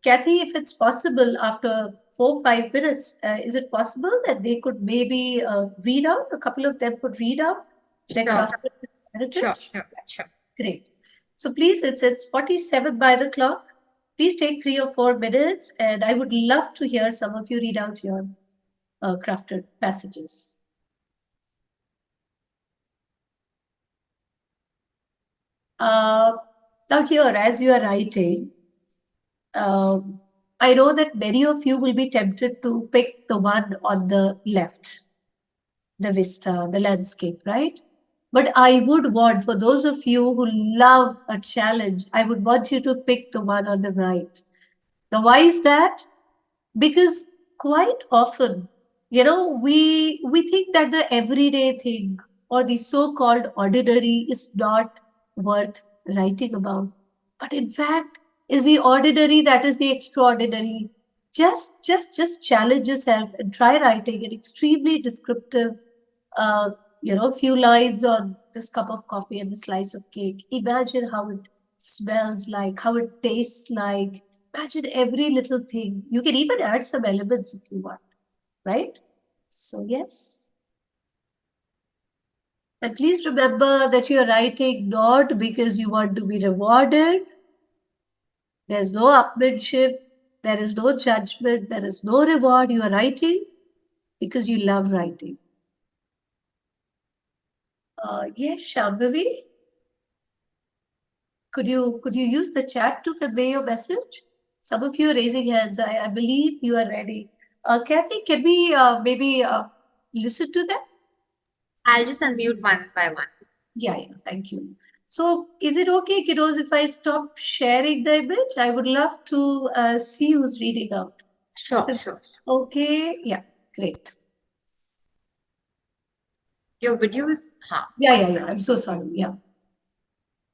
Kathy, if it's possible, after 4-5 minutes, is it possible that they could maybe read out, a couple of them could read out their Sure. crafted narratives? Sure. Great. So please, it's 47 by the clock. Please take 3 or 4 minutes, and I would love to hear some of you read out your crafted passages. Now here, as you are writing, I know that many of you will be tempted to pick the one on the left, the vista, the landscape, right? But I would want, for those of you who love a challenge, I would want you to pick the one on the right. Now, why is that? Because quite often, we think that the everyday thing or the so-called ordinary is not worth writing about. But in fact, is the ordinary that is the extraordinary. Just challenge yourself and try writing an extremely descriptive, few lines on this cup of coffee and the slice of cake. Imagine how it smells like, how it tastes like. Imagine every little thing. You can even add some elements if you want, right? So yes. And please remember that you're writing not because you want to be rewarded. There's no upmanship. There is no judgment. There is no reward. You are writing because you love writing. Yes, Shambhavi? Could you use the chat to convey your message? Some of you are raising hands. I believe you are ready. Kathy, can we maybe listen to them? I'll just unmute one by one. Yeah, thank you. So is it okay, kiddos, if I stop sharing the image? I would love to see who's reading out. Sure. Okay, yeah, great. Your video is... Yeah. I'm so sorry. Yeah.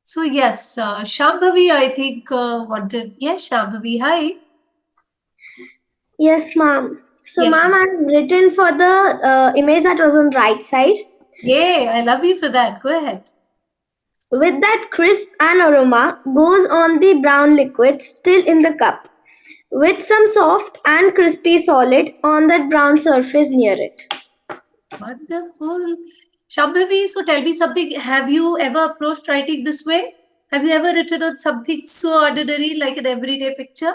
So yes, Shambhavi, I think wanted. Yes, Shambhavi, hi. Yes, ma'am. So, Yes. ma'am, I've written for the image that was on right side. Yay, I love you for that. Go ahead. With that crisp and aroma goes on the brown liquid still in the cup, with some soft and crispy solid on that brown surface near it. Wonderful. Shambhavi, so tell me something. Have you ever approached writing this way? Have you ever written on something so ordinary like an everyday picture?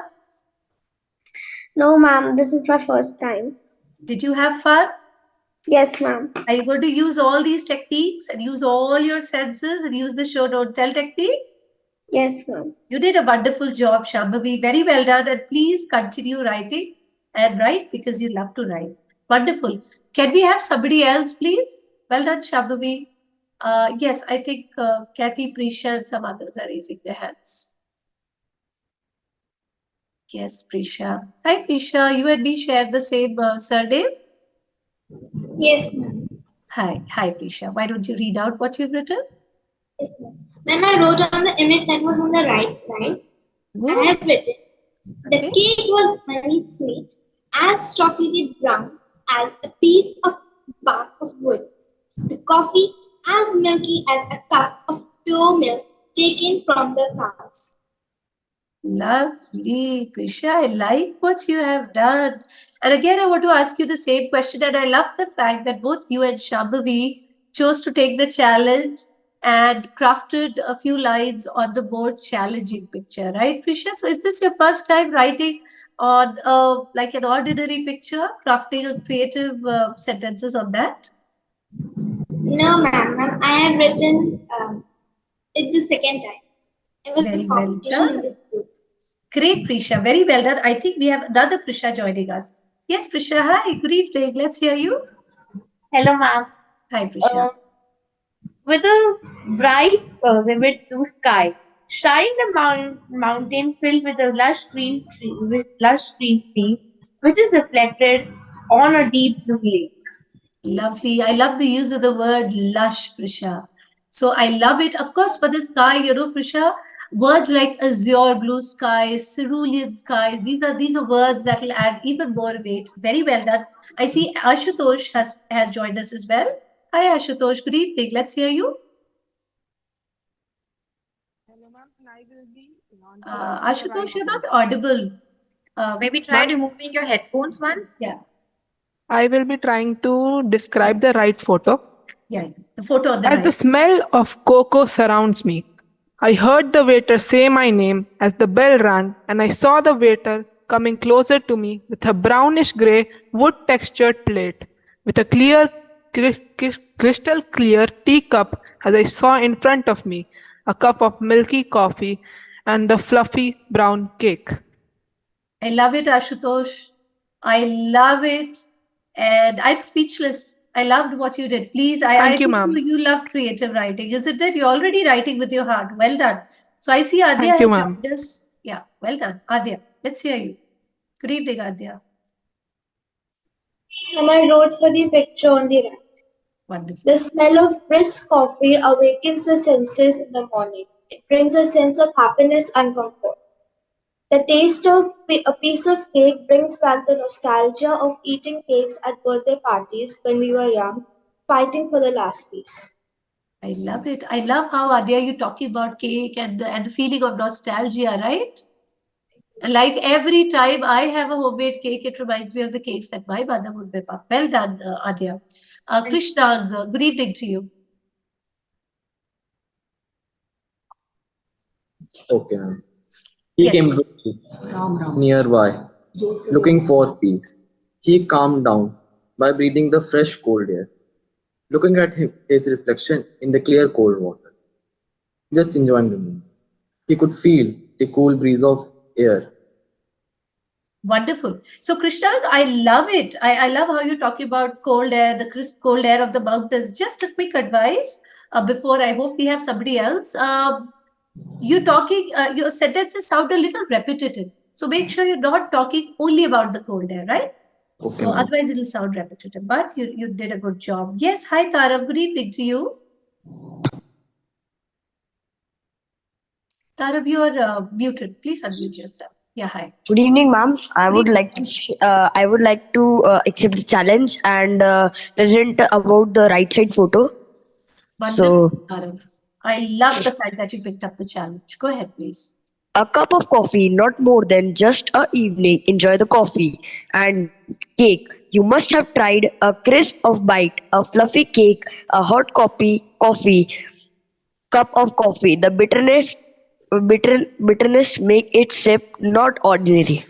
No, ma'am, this is my first time. Did you have fun? Yes, ma'am. Are you going to use all these techniques and use all your senses and use the show don't tell technique? Yes, ma'am. You did a wonderful job, Shambhavi. Very well done. And please continue writing and write because you love to write. Wonderful. Can we have somebody else, please? Well done, Shambhavi. Yes, I think Kathy, Prisha, and some others are raising their hands. Yes, Prisha. Hi, Prisha. You and me share the same surname? Yes, ma'am. Hi, Prisha. Why don't you read out what you've written? Yes, ma'am. When I wrote on the image that was on the right side, I have written, the Okay. cake was very sweet, as chocolatey brown as a piece of bark of wood. The coffee as milky as a cup of pure milk taken from the cows. Lovely, Prisha. I like what you have done. And again, I want to ask you the same question. And I love the fact that both you and Shambhavi chose to take the challenge and crafted a few lines on the more challenging picture, right, Prisha? So is this your first time writing on like an ordinary picture, crafting a creative sentences on that? No, ma'am. I have written it the second time. It was Very a well competition done. in this group. Great, Prisha. Very well done. I think we have another Prisha joining us. Yes, Prisha. Hi. Good evening. Let's hear you. Hello, ma'am. Hi, Prisha. With a bright, vivid blue sky, shining a mountain filled with a lush green trees, which is reflected on a deep blue lake. Lovely. I love the use of the word lush, Prisha. So I love it. Of course, for the sky, Prisha, words like azure blue sky, cerulean sky, these are words that will add even more weight. Very well done. I see Ashutosh has joined us as well. Hi, Ashutosh. Good evening. Let's hear you. Hello, ma'am. I will be Ashutosh, you're not audible. Maybe try removing your headphones once. Yeah. I will be trying to describe the right photo. Yeah, the photo on the As right. the smell of cocoa surrounds me, I heard the waiter say my name as the bell rang, and I saw the waiter coming closer to me with a brownish grey wood textured plate with a crystal clear teacup as I saw in front of me a cup of milky coffee and the fluffy brown cake. I love it, Ashutosh. I love it. And I'm speechless. I loved what you did. Please, I Thank you, think ma'am. you love creative writing, isn't it? You're already writing with your heart. Well done. So I see Adya Thank you, has ma'am. joined us. Yeah, well done. Adya, let's hear you. Good evening, Adya. I wrote for the picture on the right. Wonderful. The smell of brisk coffee awakens the senses in the morning. It brings a sense of happiness and comfort. The taste of a piece of cake brings back the nostalgia of eating cakes at birthday parties when we were young, fighting for the last piece. I love it. I love how Adya you talking about cake and the feeling of nostalgia, right? And like every time I have a homemade cake, it reminds me of the cakes that my mother would whip up. Well done, Adya. Krishna, good evening to you. Okay, ma'am. He Yes. came to nearby, looking for peace. He calmed down by breathing the fresh cold air, looking at his reflection in the clear cold water, just enjoying the moment. He could feel the cool breeze of air. Wonderful. So, Krishna, I love it. I love how you talk about cold air, the crisp cold air of the mountains. Just a quick advice before I hope we have somebody else. You talking, your sentences sound a little repetitive. So make sure you're not talking only about the cold air, right? Okay, So ma'am. otherwise it'll sound repetitive. But you did a good job. Yes, hi Tarav. Good evening to you. Tarav, you are muted. Please unmute yourself. Yeah, hi. Good evening, ma'am. I Good would evening. like to accept the challenge and present about the right side photo. Wonderful, So, Tarav. I love the fact that you picked up the challenge. Go ahead, please. a cup of coffee, not more than just a evening. Enjoy the coffee and cake. You must have tried a crisp of bite, a fluffy cake, a hot coffee, cup of coffee. The bitterness make it sip not ordinary.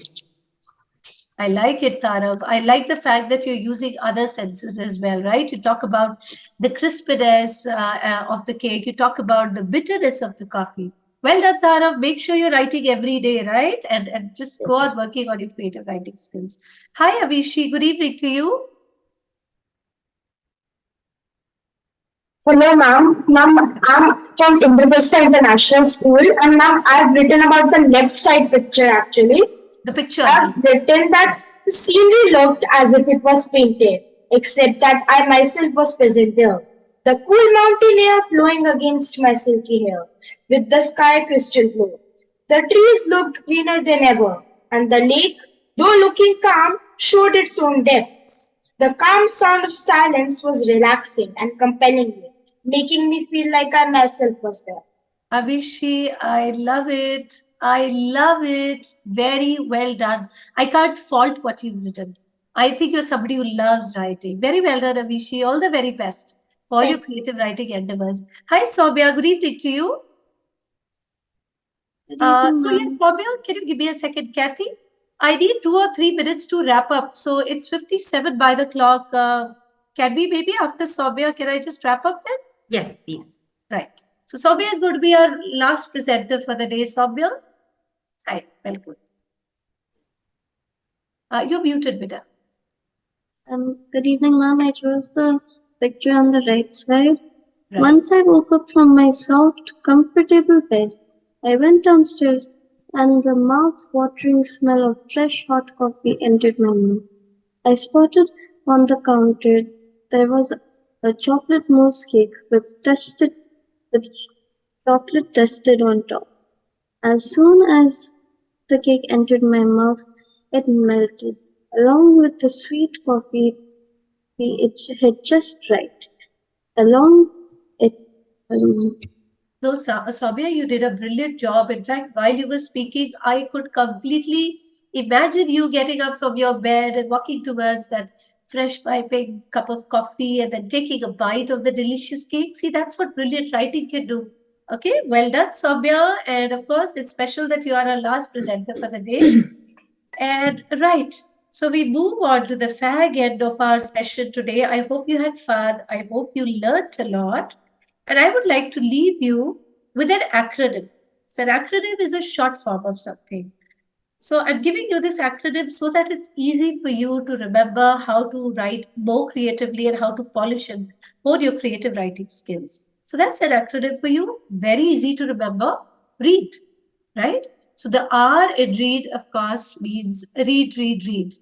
I like it, Tarav. I like the fact that you're using other senses as well, right? You talk about the crispiness of the cake. You talk about the bitterness of the coffee. Well done, Tarav. Make sure you're writing every day, right? And just go on working on your creative writing skills. Hi, Avishi. Good evening to you. Hello, ma'am. Ma'am, I'm from Indraprastha International School, and ma'am, I've written about the left side picture actually. The picture. I've written that the scenery looked as if it was painted, except that I myself was present there. The cool mountain air flowing against my silky hair, with the sky crystal blue. The trees looked greener than ever, and the lake, though looking calm, showed its own depths. The calm sound of silence was relaxing and compelling me, making me feel like I myself was there. Avishi, I love it. I love it. Very well done. I can't fault what you've written. I think you're somebody who loves writing. Very well done, Avishi. All the very best for your creative writing endeavors. Hi, Soumya. Good evening to you. So yes, Soumya, can you give me a second, Kathy? I need 2 or 3 minutes to wrap up. So it's 57 by the clock. Can we maybe after Soumya, can I just wrap up then? Yes, please. Right. So Soumya is going to be our last presenter for the day. Soumya, hi, welcome. You're muted, Vida. Good evening, ma'am. I chose the picture on the right side. Right. Once I woke up from my soft, comfortable bed, I went downstairs and the mouth-watering smell of fresh hot coffee entered my mouth. I spotted on the counter there was a chocolate mousse cake with chocolate dusted on top. As soon as the cake entered my mouth, it melted. Along with the sweet coffee, it hit just right. No, Soumya, you did a brilliant job. In fact, while you were speaking, I could completely imagine you getting up from your bed and walking towards that fresh piping cup of coffee and then taking a bite of the delicious cake. See, that's what brilliant writing can do. Okay, well done, Soumya. And of course, it's special that you are our last presenter for the day. And right, so we move on to the fag end of our session today. I hope you had fun. I hope you learned a lot. And I would like to leave you with an acronym. So an acronym is a short form of something. So I'm giving you this acronym so that it's easy for you to remember how to write more creatively and how to polish and hone your creative writing skills. So that's an acronym for you. Very easy to remember. Read, right? So the R in read, of course, means read, read, read.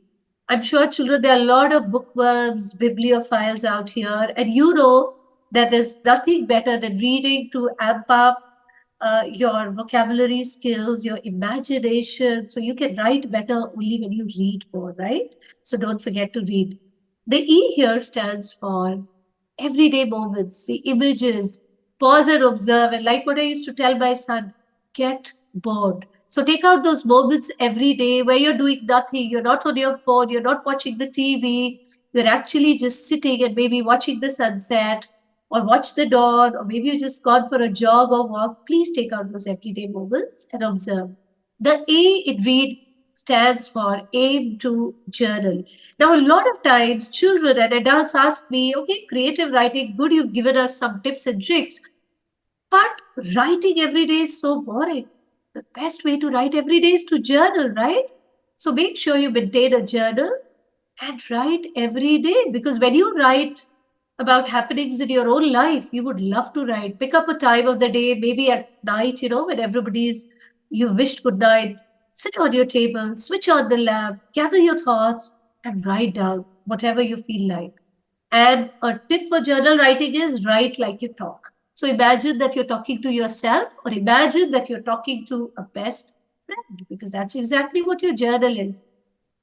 I'm sure, children, there are a lot of bookworms, bibliophiles out here, and you know that there's nothing better than reading to amp up your vocabulary skills, your imagination, so you can write better only when you read more, right? So don't forget to read. The E here stands for everyday moments, the images, pause and observe. And like what I used to tell my son, get bored. So take out those moments every day where you're doing nothing, you're not on your phone, you're not watching the TV, you're actually just sitting and maybe watching the sunset or watch the dawn, or maybe you just gone for a jog or walk. Please take out those everyday moments and observe. The A in read stands for aim to journal. Now, a lot of times children and adults ask me, okay, creative writing, good, you've given us some tips and tricks, but writing every day is so boring. The best way to write every day is to journal, right? So make sure you maintain a journal and write every day, because when you write about happenings in your own life, you would love to write. Pick up a time of the day, maybe at night, when everybody's, you wished good night, sit on your table, switch on the lamp, gather your thoughts and write down whatever you feel like. And a tip for journal writing is write like you talk. So imagine that you're talking to yourself, or imagine that you're talking to a best friend, because that's exactly what your journal is.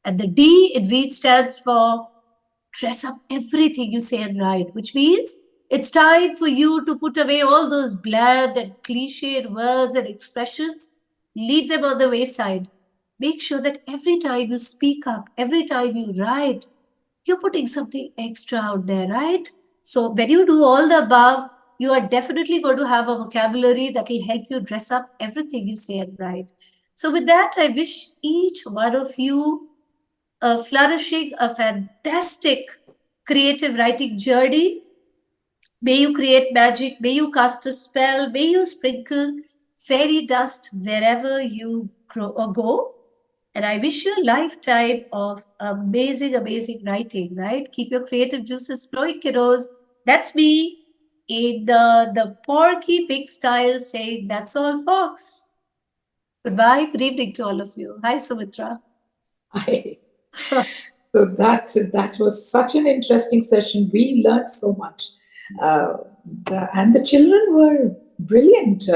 And the D in read stands for dress up everything you say and write, which means it's time for you to put away all those bland and cliched words and expressions. Leave them on the wayside. Make sure that every time you speak up, every time you write, you're putting something extra out there, right? So when you do all the above, you are definitely going to have a vocabulary that will help you dress up everything you say and write. So with that, I wish each one of you a flourishing, a fantastic creative writing journey. May you create magic, may you cast a spell, may you sprinkle fairy dust wherever you go. And I wish you a lifetime of amazing, amazing writing, right? Keep your creative juices flowing, kiddos. That's me in the Porky Pig style saying, that's all, folks. Goodbye, good evening to all of you. Hi, Sumitra. Hi. So that was such an interesting session. We learned so much. And the children were brilliant.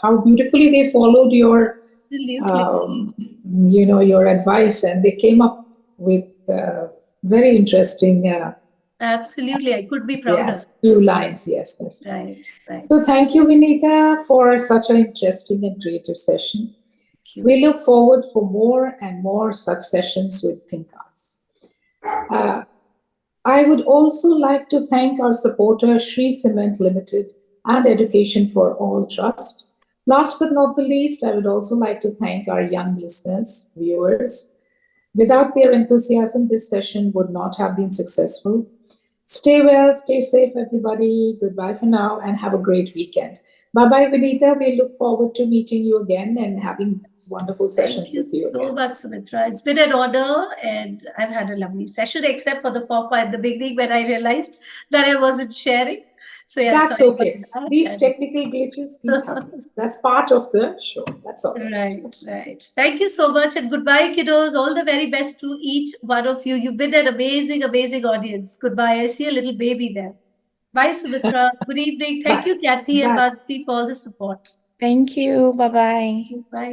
How beautifully they followed your your advice, and they came up with very interesting absolutely, I could be prouder. Yes, few lines. Yes, that's right. So thank you, Vinita, for such an interesting and creative session. We look forward for more and more such sessions with Think Arts. I would also like to thank our supporter, Shree Cement Limited and Education for All Trust. Last but not the least, I would also like to thank our young listeners, viewers. Without their enthusiasm, this session would not have been successful. Stay well, stay safe, everybody. Goodbye for now and have a great weekend. Bye-bye, Vinita. We look forward to meeting you again and having wonderful sessions with you. Thank you so much, Sumitra. It's been an honor and I've had a lovely session, except for the faux pas at the beginning when I realized that I wasn't sharing. So yeah, that's okay. These technical glitches keep happening. That's part of the show. That's all. Right. Thank you so much and goodbye, kiddos. All the very best to each one of you. You've been an amazing, amazing audience. Goodbye. I see a little baby there. Bye, Sumitra. Good evening. Thank you, Kathy and Mansi, for all the support. Thank you. Bye-bye. Bye.